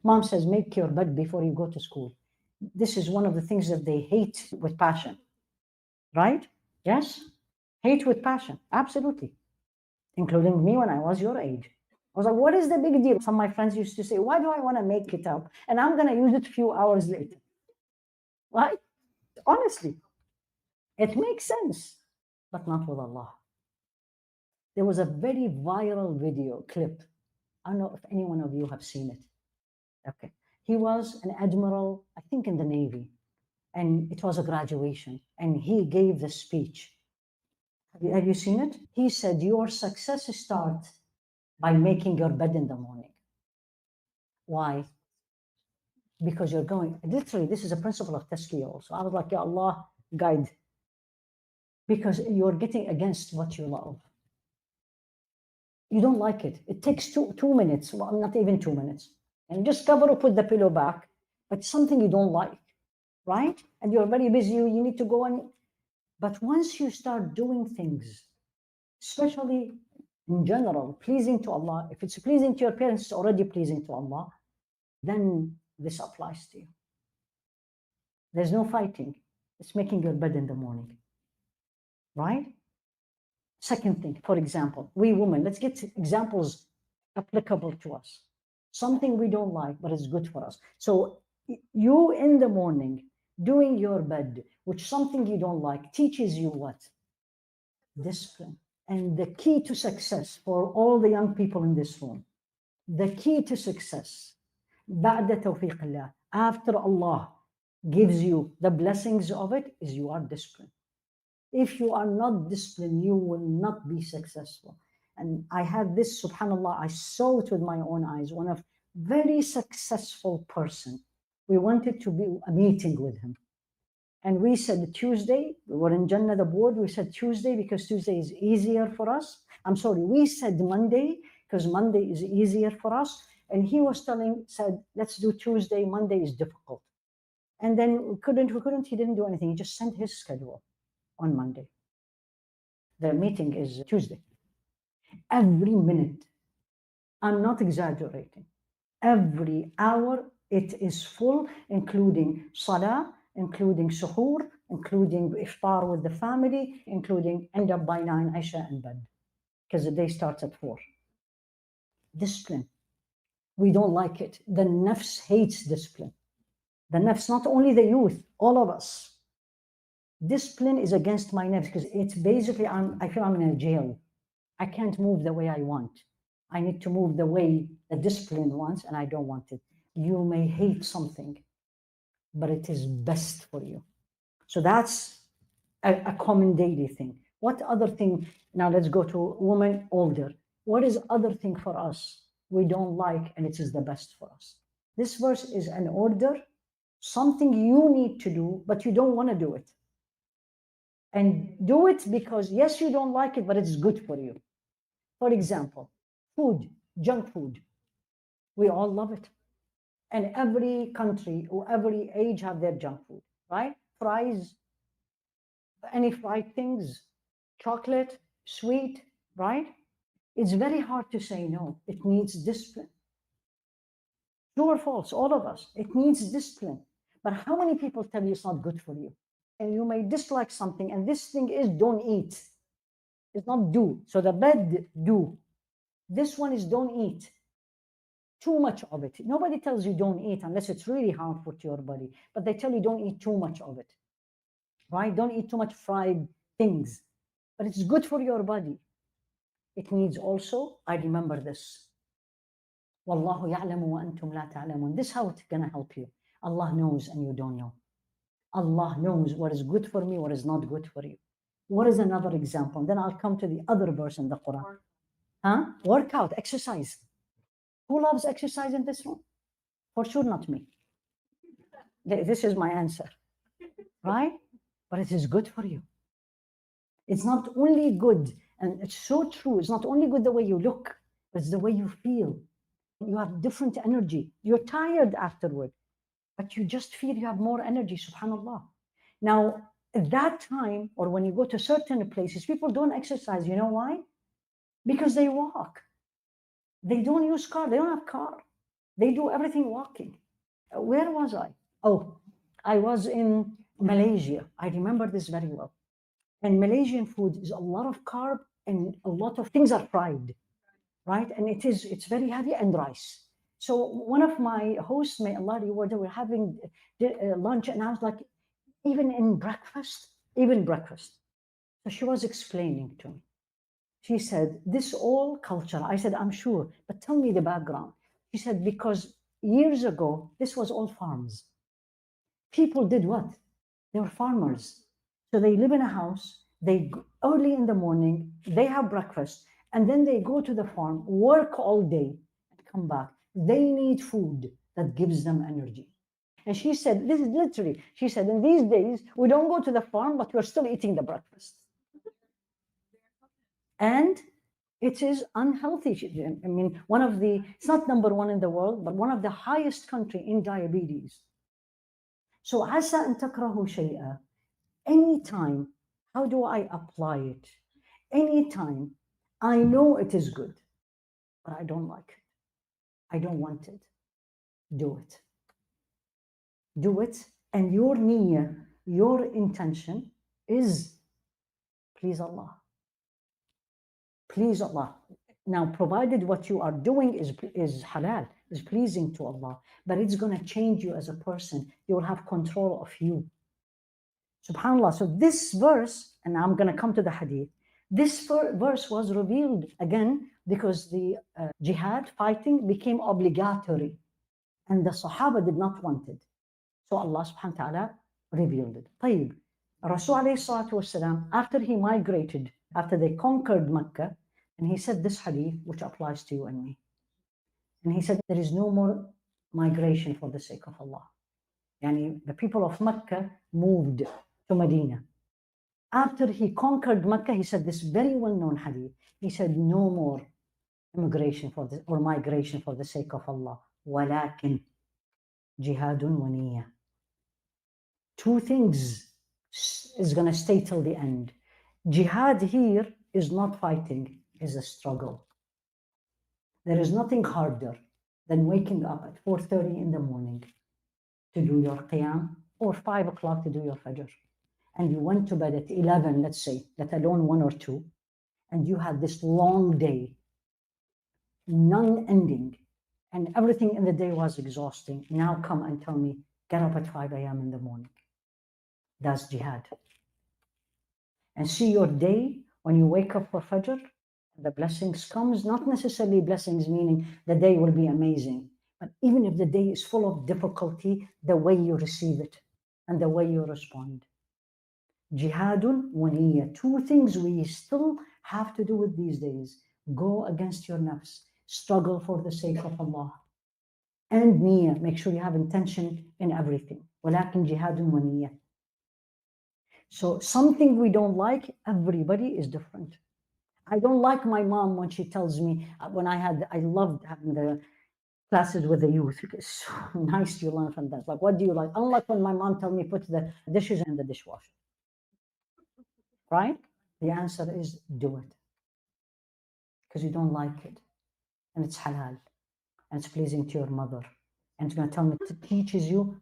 Mom says, make your bed before you go to school. This is one of the things that they hate with passion, right? Yes? Hate with passion, absolutely. Including me when I was your age. I was like, what is the big deal? Some of my friends used to say, why do I want to make it up? And I'm going to use it a few hours later, right? Honestly, it makes sense, but not with Allah. There was a very viral video clip. I don't know if any one of you have seen it. Okay. He was an admiral, I think in the Navy, and it was a graduation, and he gave the speech. Have you seen it? He said, your success starts by making your bed in the morning. Why? Because you're going, literally, this is a principle of tazkiyah also. I was like, Ya Allah, guide. Because you're getting against what you love. You don't like it. It takes two minutes, well, not even 2 minutes. And just cover or put the pillow back, but something you don't like, right? And you're very busy, you need to go on. But once you start doing things, especially in general, pleasing to Allah, if it's pleasing to your parents, it's already pleasing to Allah, then this applies to you. There's no fighting. It's making your bed in the morning, right? Second thing, for example, we women, let's get examples applicable to us. Something we don't like, but it's good for us. So you in the morning doing your bed, which something you don't like, teaches you what? Discipline. And the key to success for all the young people in this room, the key to success, بعد توفيق الله, after Allah gives you the blessings of it, is you are disciplined. If you are not disciplined, you will not be successful. And I had this, subhanAllah, I saw it with my own eyes, one of very successful person. We wanted to be a meeting with him. And we said Tuesday, we were in Jannah, the board, we said Tuesday because Tuesday is easier for us. I'm sorry, we said Monday because Monday is easier for us. And he was said, let's do Tuesday, Monday is difficult. And then we couldn't, he didn't do anything. He just sent his schedule on Monday. The meeting is Tuesday. Every minute, I'm not exaggerating, every hour it is full, including salah, including suhoor, including iftar with the family, including end up by 9 Isha in bed, because the day starts at 4. Discipline. We don't like it. The nafs hates discipline. The nafs, not only the youth, all of us. Discipline is against my nafs because it's basically, I feel I'm in a jail. I can't move the way I want. I need to move the way the discipline wants, and I don't want it. You may hate something, but it is best for you. So that's a common daily thing. What other thing? Now let's go to women older. What is other thing for us we don't like and it is the best for us? This verse is an order, something you need to do, but you don't want to do it. And do it because, yes, you don't like it, but it's good for you. For example, food, junk food. We all love it. And every country or every age have their junk food, right? Fries, any fried things, chocolate, sweet, right? It's very hard to say no. It needs discipline. True or false, all of us. It needs discipline. But how many people tell you it's not good for you? And you may dislike something, and this thing is don't eat. It's not do. So the bed, do. This one is don't eat. Too much of it. Nobody tells you don't eat unless it's really harmful to your body. But they tell you don't eat too much of it. Right? Don't eat too much fried things. But it's good for your body. It needs also, I remember this. Wallahu ya'lamu wa antum la ta'lamun. This is how it's going to help you. Allah knows and you don't know. Allah knows what is good for me, what is not good for you. What is another example? Then I'll come to the other verse in the Quran. Workout, exercise. Who loves exercise in this room? For sure not me. This is my answer, right? But it is good for you. It's not only good, and it's so true, it's not only good the way you look, but it's the way you feel. You have different energy. You're tired afterward, but you just feel you have more energy, subhanAllah. Now, at that time, or when you go to certain places, people don't exercise. You know why? Because they walk. They don't use car. They don't have car. They do everything walking. Where was I? Oh, I was in Malaysia. I remember this very well. And Malaysian food is a lot of carb and a lot of things are fried, right? And it's very heavy, and rice. So one of my hosts, may Allah reward her, were having lunch, and I was like, even breakfast. So she was explaining to me. She said, this all culture. I said, I'm sure, but tell me the background. She said, because years ago, this was all farms. People did what? They were farmers. So they live in a house, early in the morning, they have breakfast, and then they go to the farm, work all day, and come back. They need food that gives them energy. And she said, this is literally, she said, in these days, we don't go to the farm, but we're still eating the breakfast. And it is unhealthy. I mean, it's not number one in the world, but one of the highest country in diabetes. So عسى أن تكرهوا شيئا. Anytime, how do I apply it? Anytime I know it is good, but I don't like it, I don't want it, do it. Do it, and your niyyah, your intention is please Allah. Please Allah. Now, provided what you are doing is halal, is pleasing to Allah, but it's going to change you as a person. You will have control of you. SubhanAllah. So this verse, and I'm going to come to the hadith, this verse was revealed again because the jihad, fighting, became obligatory, and the Sahaba did not want it. So Allah subhanahu wa ta'ala revealed it. طيب. Rasul alayhi salatu wasalam, after he migrated, after they conquered Mecca, and he said this hadith, which applies to you and me. And he said, there is no more migration for the sake of Allah. Yani the people of Mecca moved to Medina. After he conquered Mecca, he said this very well-known hadith. He said, no more immigration or migration for the sake of Allah. وَلَكِنْ جِهَادٌ وَنِيَّةٌ. Two things is going to stay till the end. Jihad here is not fighting, is a struggle. There is nothing harder than waking up at 4:30 in the morning to do your qiyam, or 5 o'clock to do your fajr. And you went to bed at 11, let's say, let alone 1 or 2, and you had this long day, non-ending, and everything in the day was exhausting. Now come and tell me, get up at 5 a.m. in the morning. That's jihad. And see your day, when you wake up for fajr, the blessings comes, not necessarily blessings meaning the day will be amazing, but even if the day is full of difficulty, the way you receive it and the way you respond. Jihadun wa niyyah. Two things we still have to do with these days. Go against your nafs. Struggle for the sake of Allah. And niyyah. Make sure you have intention in everything. Walakin jihadun wa niyyah. So something we don't like, everybody is different. I don't like my mom when she tells me, I loved having the classes with the youth. It's so nice you learn from that. Like, what do you like? Unlike when my mom tells me put the dishes in the dishwasher. Right? The answer is do it. Because you don't like it. And it's halal. And it's pleasing to your mother. And it's going to tell me, it teaches you.